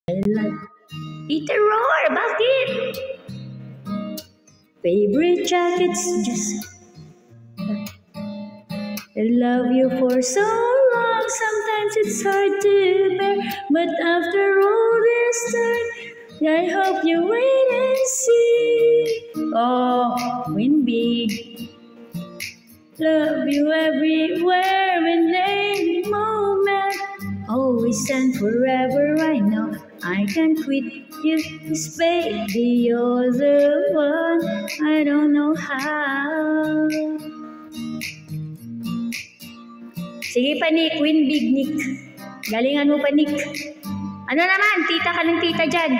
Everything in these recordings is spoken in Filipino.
Tita Roar, bakit? Favorite jackets, just I love you for so long. Sometimes it's hard to bear, but after all this time, I hope you wait and see. Oh, win big. Love you everywhere in any moment. Always and forever, I know I can't quit you, 'cause baby, you're the one. I don't know how. Sige pa, Nick. Win big, Nick. Galingan mo pa, Nick. Ano naman? Tita ka ng tita dyan.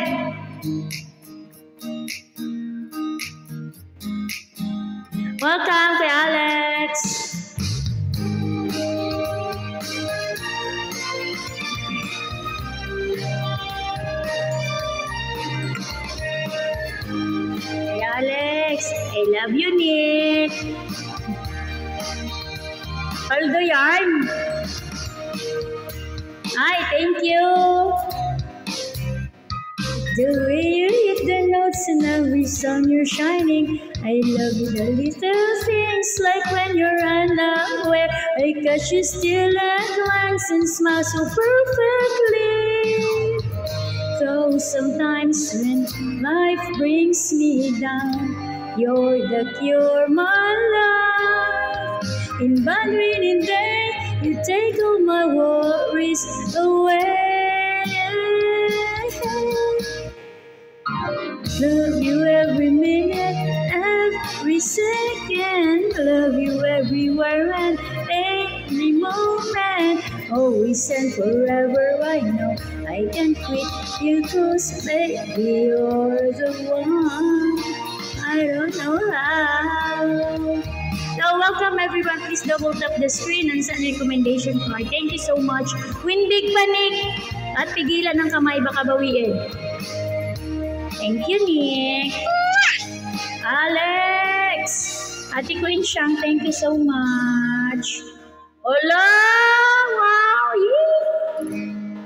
Welcome kay Alex. Hey Alex, I love you, Nick. Paldo yarn. Hi, thank you. The way you hit the notes and every song you're shining. I love the little things like when you're unaware. I catch you still at glance and smile so perfectly. Though sometimes when life brings me down, you're the cure, my love. In bad rainy day, you take all my worries away. Love you every minute, every second. Love you everywhere and every moment. Always and forever, I know I can't quit you, 'cause baby, you're the one. I don't know how. So welcome everyone. Please double tap the screen and send recommendation card. Thank you so much. Win big panik at pigilan ng kamay baka bawiin. Thank you, Nick. Alex! Ate Queen Shang, thank you so much. Hola! Wow! Yee!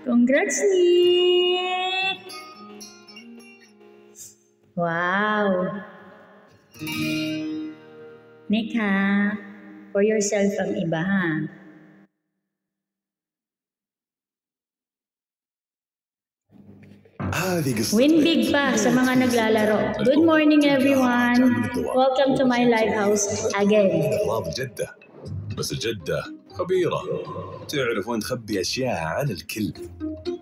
Congrats, Nick! Wow! Nick, ha? For yourself ang iba, ha? Win big pa sa mga naglalaro. Good morning everyone. Welcome to my live house again. جدة بس جدة خبيرة تعرف وين تخبي أشياء عن الكل.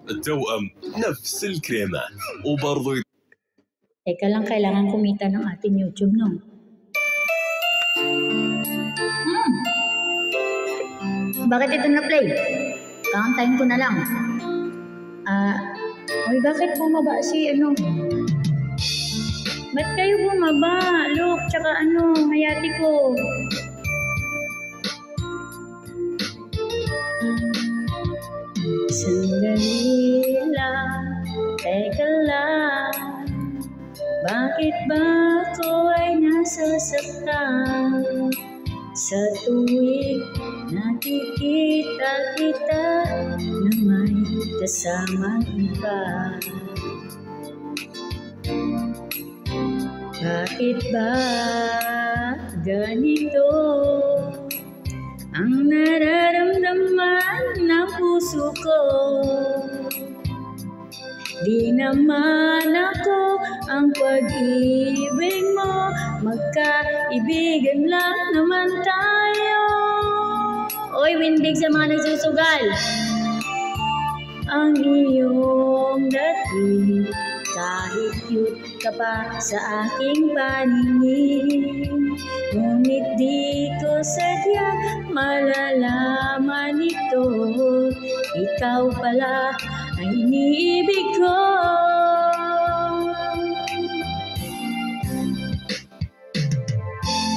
التوأم نفس الكريمة وبرضو Teka lang, kailangan kumita ng ating YouTube, no? Bakit ito na-play? Kakantayin ko na lang. Uy, bakit bumaba si ano? Ba't kayo bumaba? Look, tsaka ano, hayati ko. Sandali lang, teka lang. Bakit ba ako ay nasasaktan? Sa tuwing nakikita kita na may kasamang iba. Bakit ba ganito ang nararamdaman ng puso ko? Di naman ako ang pag-ibig mo, magkaibigan lang naman tayo. Oy, windig sa mga nagsusugal. Ang iyong dating, kahit cute ka pa sa aking paningin. Ngunit di ko sadya malalaman ito, ikaw pala ang iniibig ko.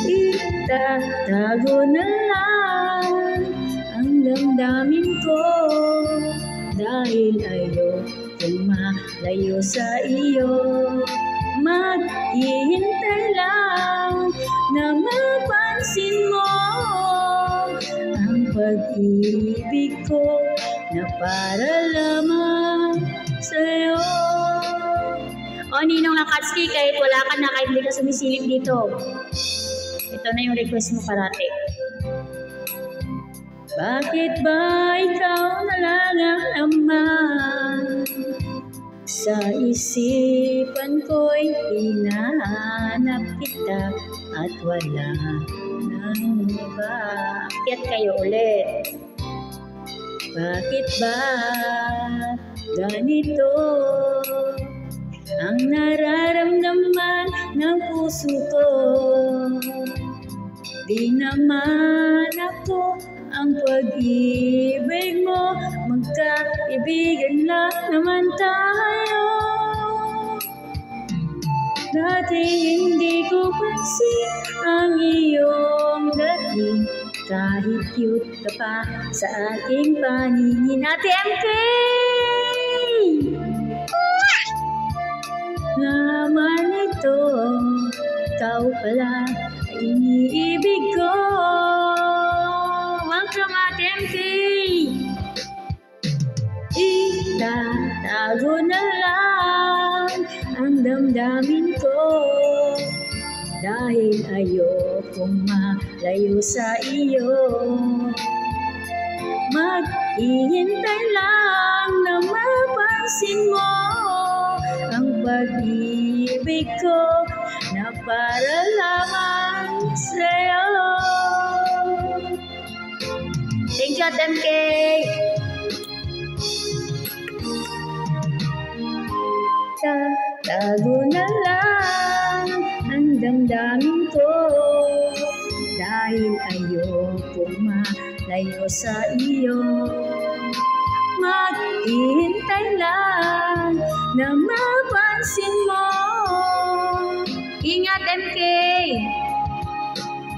Itatago na lang ang damdamin ko, dahil ayokong malayo sa iyo. Maghihintay lang na mapansin mo ang pag-ibig ko na para lamang sa Ninong Akatsuki, kahit wala ka na, kahit hindi ka sumisilip dito. Ito na yung request mo parati. Bakit ba ikaw na lang ang naman? Sa isipan ko'y hinahanap kita at wala nang iba. Akyat kayo ulit. Bakit ba ganito ang nararamdaman ng puso ko? Di naman ako ang pag-ibig mo, magkaibigan lang naman tayo. Dati hindi ko pansin ang iyong dating, kahit cute ka pa sa aking paningin. Ate MK! Naman ito, ikaw pala ay iniibig ko. Welcome, Ate MK! Itatago na lang ang damdamin ko, dahil ayokong malayo sa iyo. Maghihintay lang na mapansin mo ang pag-ibig ko na para lamang sa'yo. Thank you, Ate MK! Tatago na lang ang damdamin ko, dahil ayokong malayo sa iyo. Maghihintay lang na mapansin mo. Ingat, MK!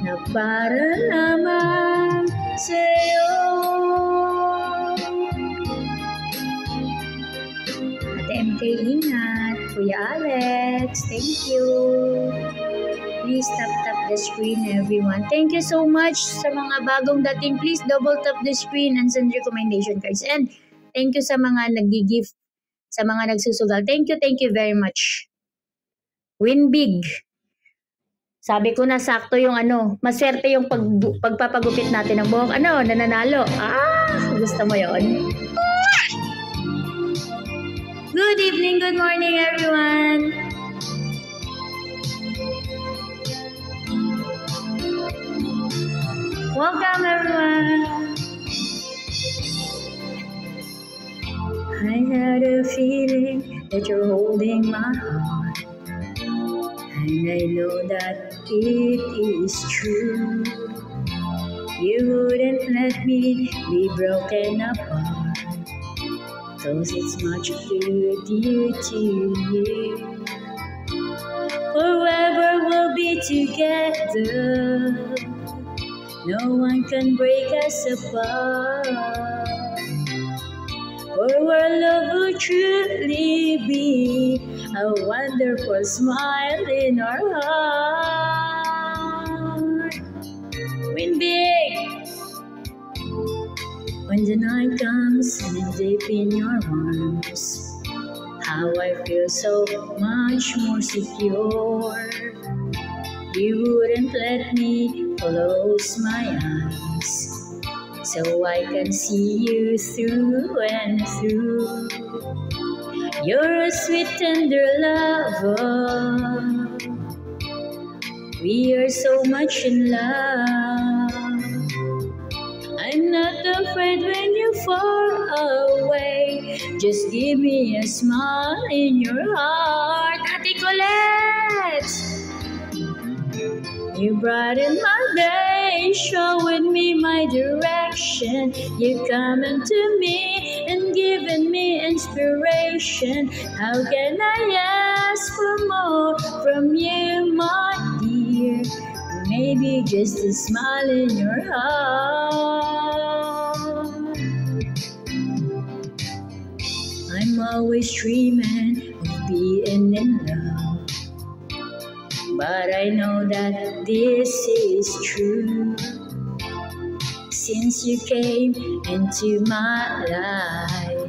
Na para lamang sa'yo. Ate MK, ingat. Kuya Alex, thank you. Please tap the screen, everyone. Thank you so much sa mga bagong dating. Please double tap the screen and send recommendation cards. And thank you sa mga nag-gift, sa mga nagsusugal. Thank you very much. Win big. Sabi ko na sakto yung maswerte yung pagpapagupit natin ng buhok. Nananalo. Gusto mo yon? Good evening, good morning, everyone. Welcome, everyone. I had a feeling that you're holding my heart, and I know that it is true. You wouldn't let me be broken apart, 'cause it's much good due to you. Forever we'll be together, no one can break us apart. For our love will truly be a wonderful smile in our heart. Win big! When the night comes and I'm deep in your arms, how I feel so much more secure. You wouldn't let me close my eyes, so I can see you through and through. You're a sweet, tender lover. We are so much in love. I'm not afraid when you're far away. Just give me a smile in your heart. Ate Colette! You brighten my day, showing me my direction. You coming to me and giving me inspiration. How can I ask for more from you, my dear? Maybe just a smile in your heart. I'm always dreaming of being in love, but I know that this is true. Since you came into my life,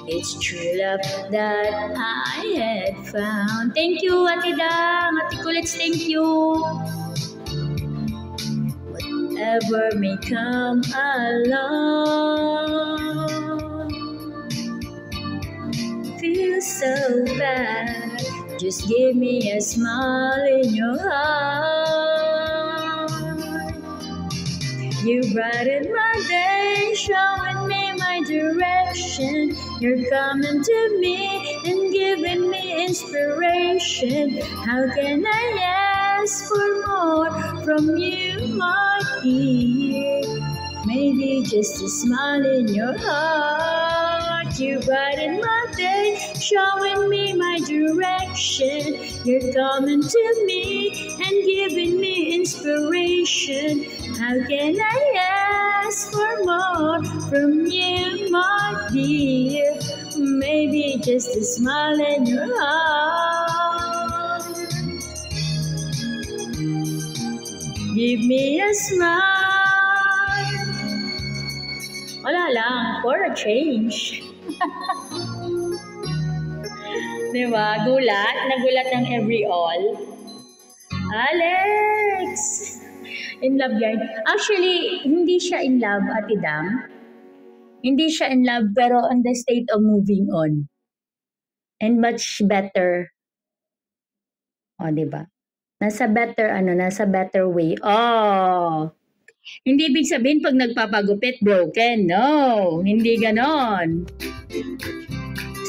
It's true love that I had found. Thank you, Ate Dang, Ate Kulits, thank you. Whatever may come along, feel so bad. Just give me a smile in your heart. You brighten my day, showing me my direction. You're coming to me and giving me inspiration. How can I ask for more from you, my dear? Maybe just a smile in your heart. You brighten my day, showing me my direction. You're coming to me and giving me inspiration. How can I ask for more from you, my dear? Maybe just a smile in your heart. Give me a smile. Wala lang, for a change. Diba? Gulat? Nagulat ng every all. Alex! In love yan. Actually, hindi siya in love, Ate Dam. Hindi siya in love, pero on the state of moving on. And much better. O, diba? Nasa better way. Oh! Hindi ibig sabihin pag nagpapagupit, broken. No, hindi ganon.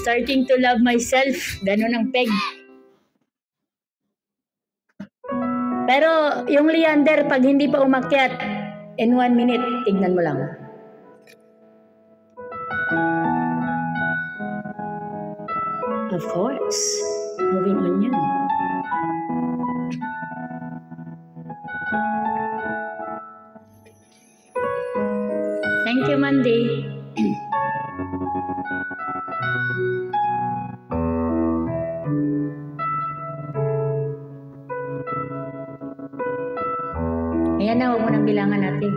Starting to love myself, ganon ang peg. Pero yung Leander, pag hindi pa umakyat, in 1 minute, tignan mo lang. Of course, moving on yan. Thank you, Monday. Ayan na, huwag mo nang bilangan natin.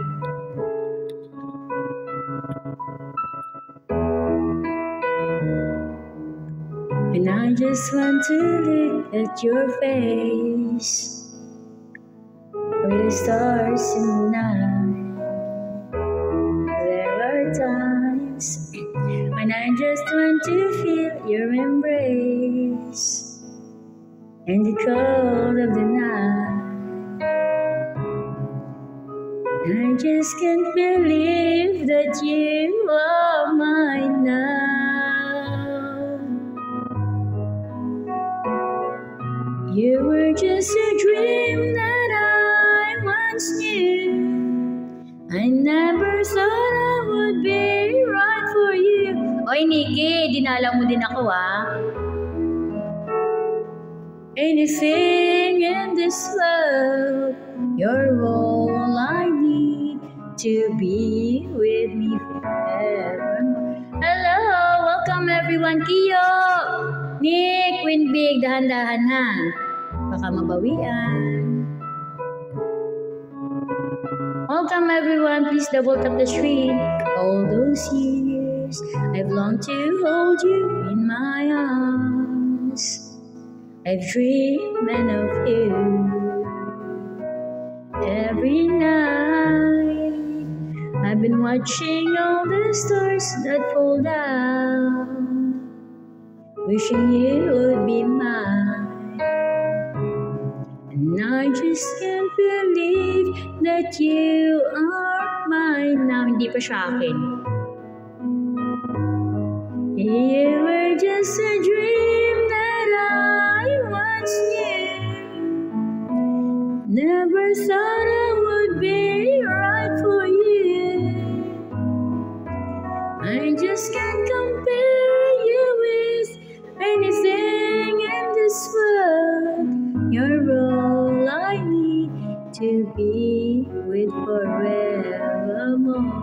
And I just want to look at your face with the stars in the night. There are times when I just want to feel your embrace in the cold of the night. I just can't believe that you are mine now. You were just a dream that I once knew. I never thought I would be right for you. Oy, Nikki, dinala mo din ako, ah. Anything in this world, you're all I need to be with me forever. Hello, welcome everyone. Kiyo, Nick, Winbig, dahan-dahan ha. Baka mabawian. Welcome everyone, please double tap the screen. All those years, I've longed to hold you in my arms. I've dreamed of you every night. I've been watching all the stars that fall down, wishing you would be mine. And I just can't believe that you are mine now. Hindi pa siya akin. You were just a dream that I once knew. Never thought I would be right for you. I just can't compare you with anything in this world. You're all I need to be with forevermore.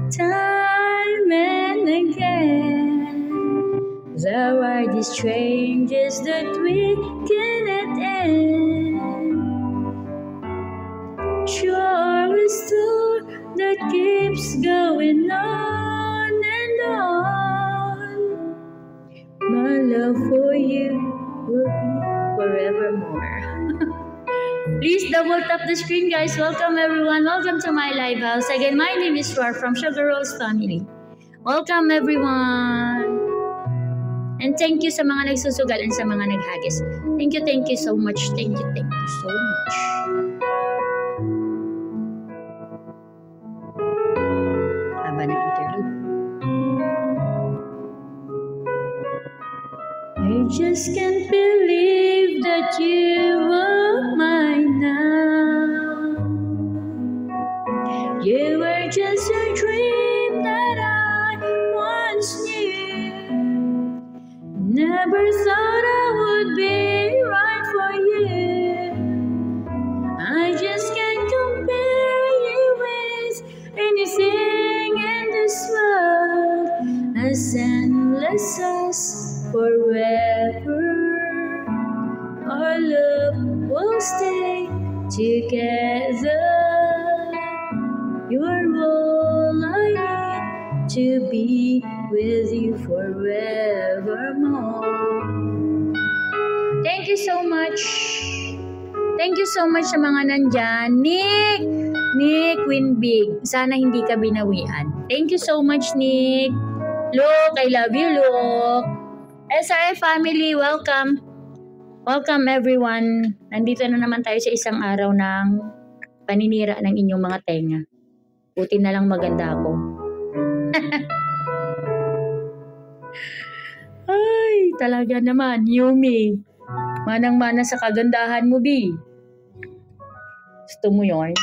Time and again, there are these changes that we cannot end. Sure as it keeps going on and on. My love for you will be forevermore. Please double tap the screen, guys. Welcome everyone. Welcome to my live house. Again, my name is Roar from Sugar Rose Family. Welcome everyone. And thank you sa mga nagsusugal and sa mga naghagis. Thank you so much. Thank you so much. Haba ng interlude. I just can't believe that you are mine now. You were just a dream that I once knew. Never thought I would be right for you. I just can't compare you with anything in this world. As endless as forever, our love will stay together. You're all I need to be with you forevermore. Thank you so much. Thank you so much sa mga nandyan. Nick Winbig. Sana hindi ka binawian. Thank you so much, Nick. Luke, I love you, Luke. SRF family, welcome. Welcome everyone. Nandito na naman tayo sa isang araw ng paninira ng inyong mga tenga. Buti na lang maganda ako. Ay, talaga naman, Yumi. Manang-mana sa kagandahan mo, B. Gusto mo yun?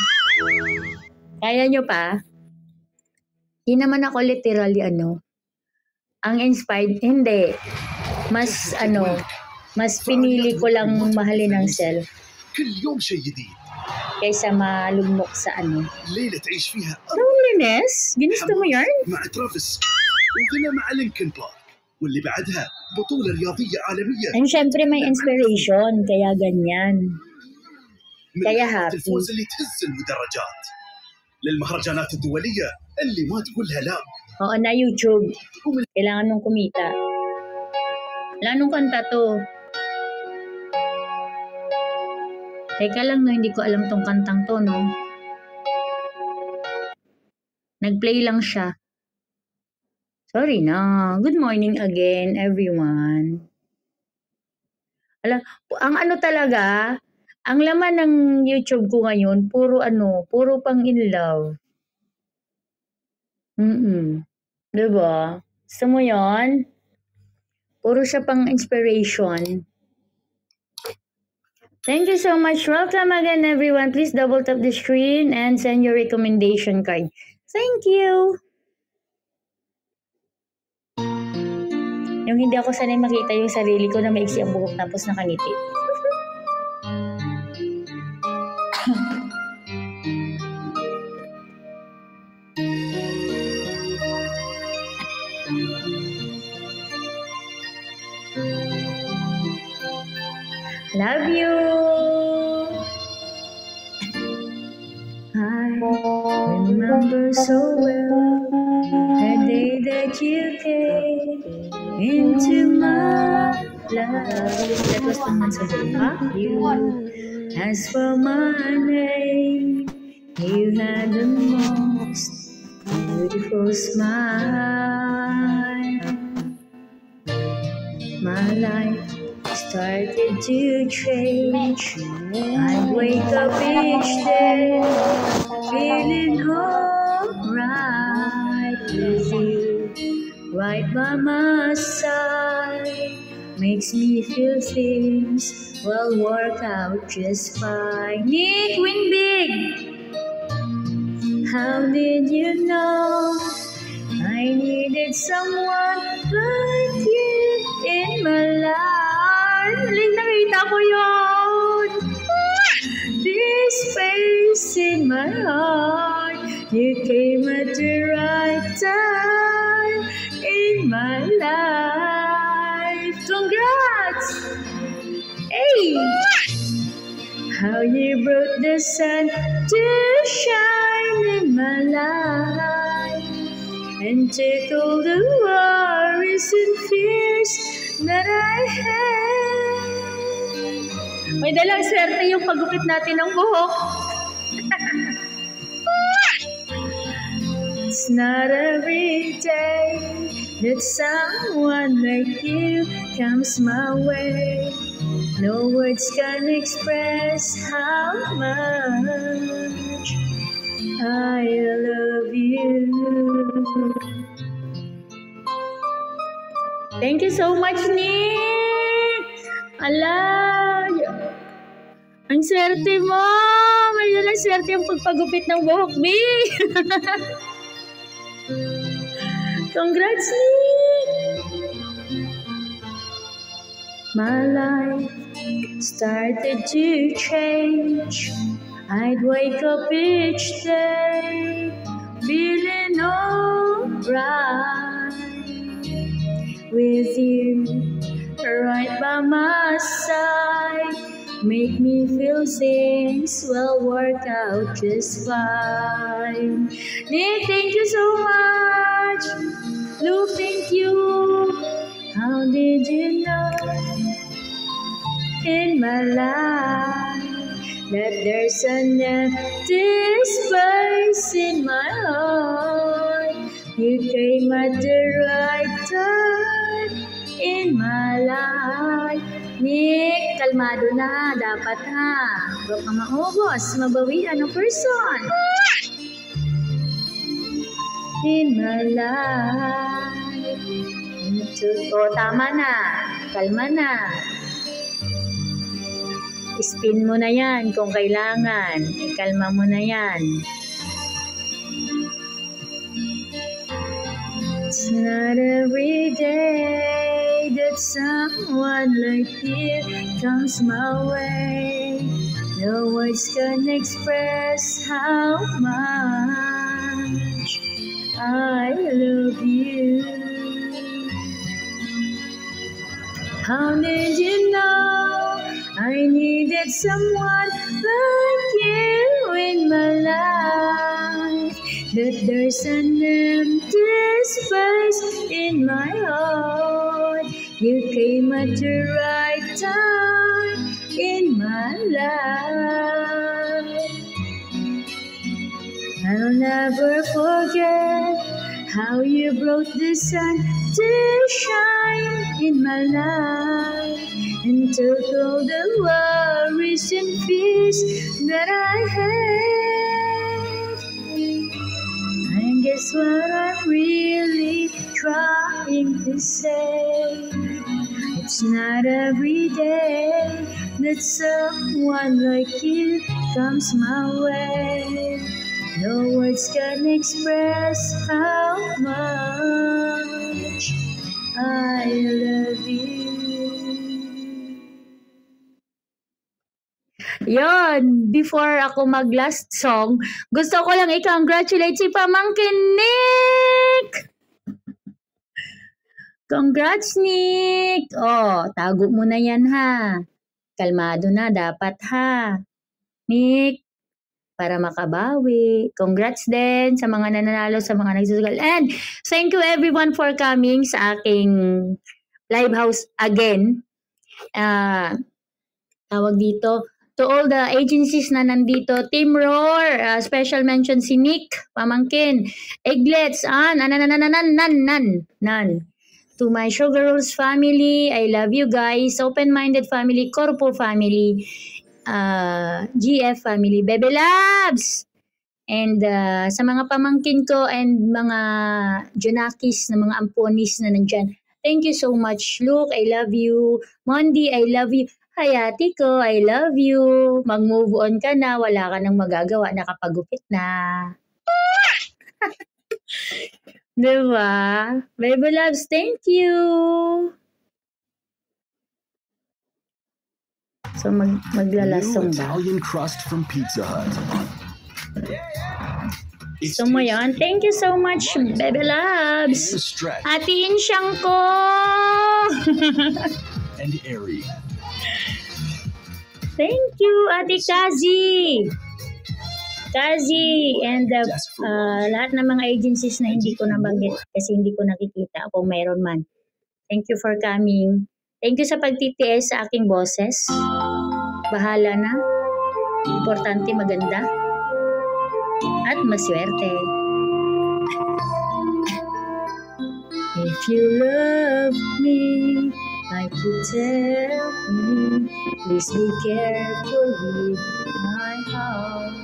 Kaya nyo pa? Hindi naman ako literally ang inspired, hindi. Mas pinili ko lang mahalin ang self. Kaysa malugmok sa loneliness? Ginusto mo yan? مع ترافيس وغنى مع لينكن بارك واللي بعدها بطولة رياضية عالمية. And syempre may inspiration, kaya ganyan. Kaya happy. الفوز اللي تهز المدرجات للمهرجانات الدولية اللي ما تقولها لا. Oo na YouTube. Kailangan mong kumita. Wala nung kanta to. Teka lang, no, hindi ko alam tong kantang to, no? Nag-play lang siya. Sorry na. Good morning again, everyone. Ang talaga, ang laman ng YouTube ko ngayon, puro pang in love. Diba? Gusto mo yun? Puro siya pang inspiration. Thank you so much. Welcome again, everyone. Please double tap the screen and send your recommendation card. Thank you. Yung hindi ako sanay makita yung sarili ko na maiksi ang buhok tapos nakangiti. Love you. I remember so well the day that you came into my life. That was 2 months ago, huh? You asked for my name. You had the most beautiful smile. My life started to change. I wake up each day feeling alright with you right by my side. Makes me feel things will work out just fine. Nick Winbig, how did you know I needed someone like you in my life? Nakita ko yun. This space in my heart, you came at the right time in my life. Congrats! Hey! How you brought the sun to shine in my life. and take all the worries and fears that I have. May dalang swerte yung paggupit natin ng buhok. It's not every day that someone like you comes my way. No words can express how much I love you. Thank you so much, Nick! Ala! Ang swerte mo! May dalang swerte yung pagpagupit ng buhok, B! Congrats, Nick! My life started to change. I'd wake up each day feeling alright with you right by my side. Make me feel things will work out just fine. Nick, thank you so much. Luke, thank you. How did you know in my life that there's an empty space in my heart? You came at the right time in my life. Nick, kalmado na. Dapat ha. Huwag ka maubos. Mabawian ng person. In my life. O, tama na. Kalma na. Spin mo na yan kung kailangan. Ikalma mo na yan. It's not every day that someone like you comes my way. No words can express how much I love you. How did you know I needed someone like you in my life? That there's an empty space in my heart. You came at the right time in my life. I'll never forget how you brought the sun to shine in my life and took all the worries and fears that I had. And guess what I'm really trying to say? It's not every day that someone like you comes my way. No words can express how much I love you. Yon, before ako mag-last song, gusto ko lang i-congratulate si Pamangkin Nick! Congrats, Nick! Oh, tago mo na yan ha. Kalmado na dapat ha. Nick, para makabawi. Congrats din sa mga nananalo, sa mga nagsusugal. And thank you everyone for coming sa aking live house again. Tawag dito, to all the agencies na nandito, Team Roar, special mention si Nick, Pamangkin, Egglets, nan. To my Sugar Rolls family, I love you guys. Open-minded family, Corpo family, GF family, Bebe Labs, and sa mga pamangkin ko and mga Junakis na mga amponis na nandyan. Thank you so much, Luke. I love you. Mondi, I love you. Hayati ko, I love you. Mag-move on ka na. Wala ka nang magagawa. Nakapagupit na. Diba? Baby loves, thank you. So, maglalasong ba? Italian crust from Pizza Hut. So mo yan. Thank you so much, Baby Loves. Hatiin siyang ko. And airy. Thank you, Ate Kazi. Kazi, and lahat ng mga agencies na hindi ko nabanggit kasi hindi ko nakikita kung mayroon man. Thank you for coming. Thank you sa pagtitiis sa aking boses. Bahala na. Importante maganda. At maswerte. If you love me like you tell me, please be careful with my heart.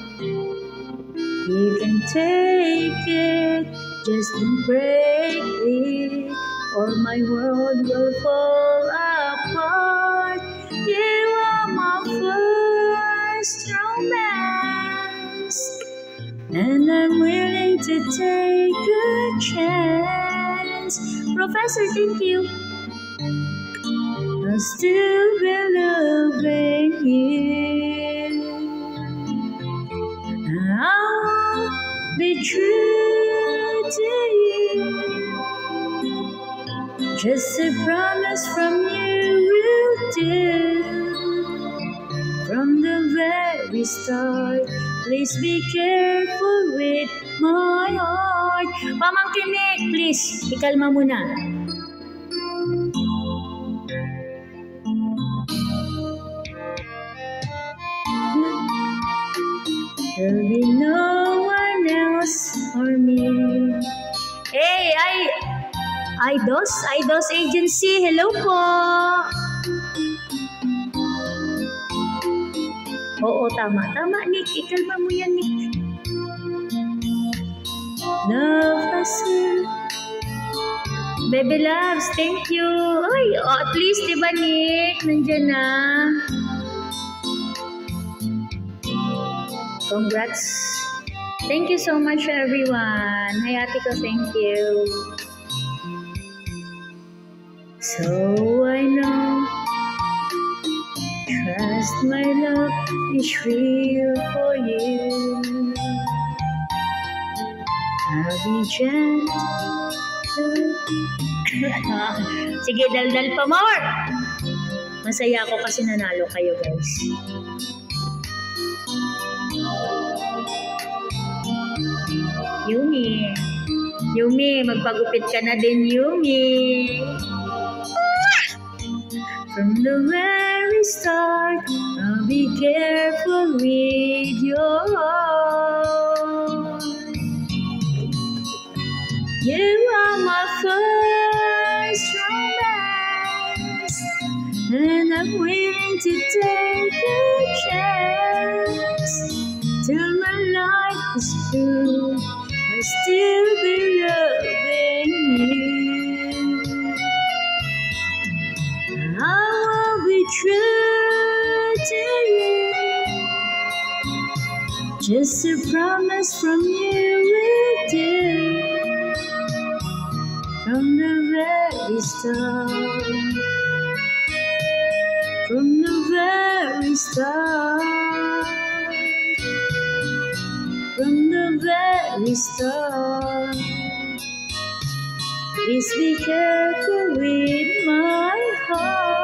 You can take it, just don't break it, or my world will fall apart. You are my first romance, and I'm willing to take a chance. Professor, thank you. I'll still be loving you. I'll be true to you. Just a promise from you will do. From the very start, please be careful with my heart. Pamangkinik, please, ikalma muna. There'll be no one else for me. Hey, Idos Agency, hello po. Oo, tama, Nick, ikalma mo yan, Nick. Love us, Baby loves, thank you. Ay, at least, diba, Nick? Nandiyan na. Congrats. Thank you so much, everyone. Hayati ko, thank you. So I know, trust my love is real for you. I'll be gentle. Sige, daldal pa more. Masaya ako kasi nanalo kayo, guys. Yumi, magpagupit ka na din, Yumi. From the very start, I'll be careful with your heart. You are my first romance, and I'm willing to take a chance till my life is through. I'll still be loving you. I will be true to you. Just a promise from you will do. From the very start. From the very start. From the very start. Please be careful with my heart.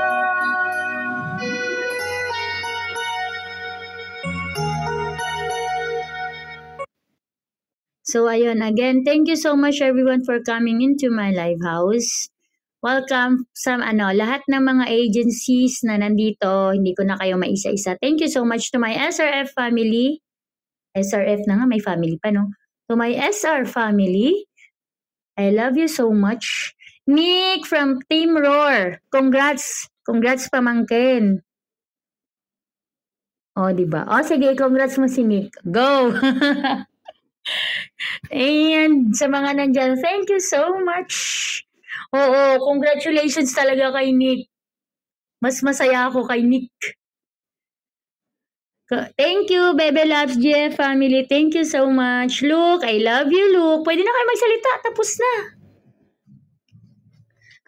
So ayun, again, thank you so much everyone for coming into my live house. Welcome sa lahat ng mga agencies na nandito. Hindi ko na kayo maisa-isa. Thank you so much to my SRF family. SRF na nga, may family pa, no? To my SR family, I love you so much. Nick from Team Roar, congrats. Congrats pamangkin. O, diba? O, sige, congrats mo si Nick. Go! And sa mga nandyan, thank you so much. Oo, congratulations talaga kay Nick. Mas masaya ako kay Nick. Thank you, Bebe Loves Jeff family. Thank you so much. Luke, I love you, Luke. Pwede na kayo magsalita. Tapos na.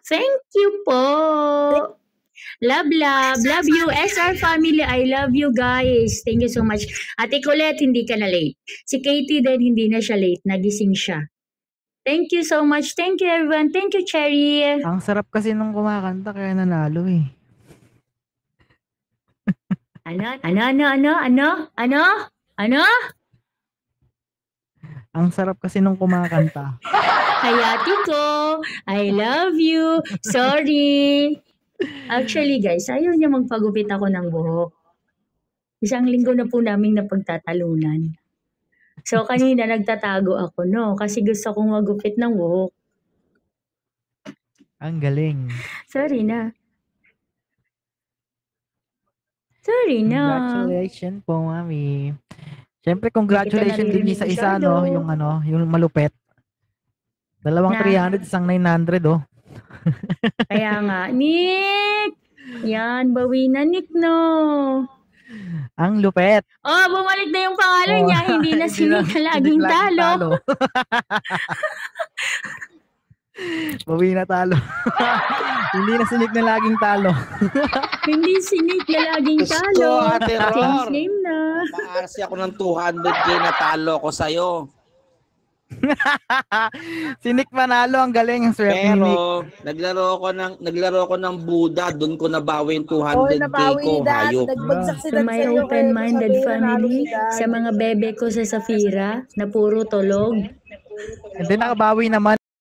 Thank you po. Love you. SR family, I love you guys. Thank you so much. Ate Colette, hindi ka na late. Si Katie din, hindi na siya late. Nagising siya. Thank you so much. Thank you, everyone. Thank you, Cherry. Ang sarap kasi nung kumakanta, kaya nanalo eh. Ano? Ang sarap kasi nung kumakanta. Hayati ko, I love you. Sorry. Actually guys, ayaw niya magpagupit ako ng buhok. Isang linggo na po naming napagtatalunan. So kanina nagtatago ako, no? Kasi gusto kong magupit ng buhok. Ang galing. Sorry na. Sorry na. Congratulations po, mami. Siyempre, congratulations din sa isa, masyado. no? Yung malupet. Dalawang Na. 300, isang 900, oh. Kaya nga, Nick! Yan, bawi na Nick, no? Ang lupet. Oh, bumalik na yung pangalan Oh, niya. Hindi na si Nick na laging talo. Bawi na talo. Hindi na si Nick na laging talo. Hindi si Nick na laging Gusto, talo. Ate Ron. Change name na. Maarsi ako ng 200k na talo ko sa'yo. Si Nick Manalo, ang galing, ang swerte ni Nick. Pero naglaro ko ng Buda, doon ko nabawi yung 200k ko, hayop. Sa my open-minded family, sa mga bebe ko sa Safira, na puro tulog. And then nakabawi naman.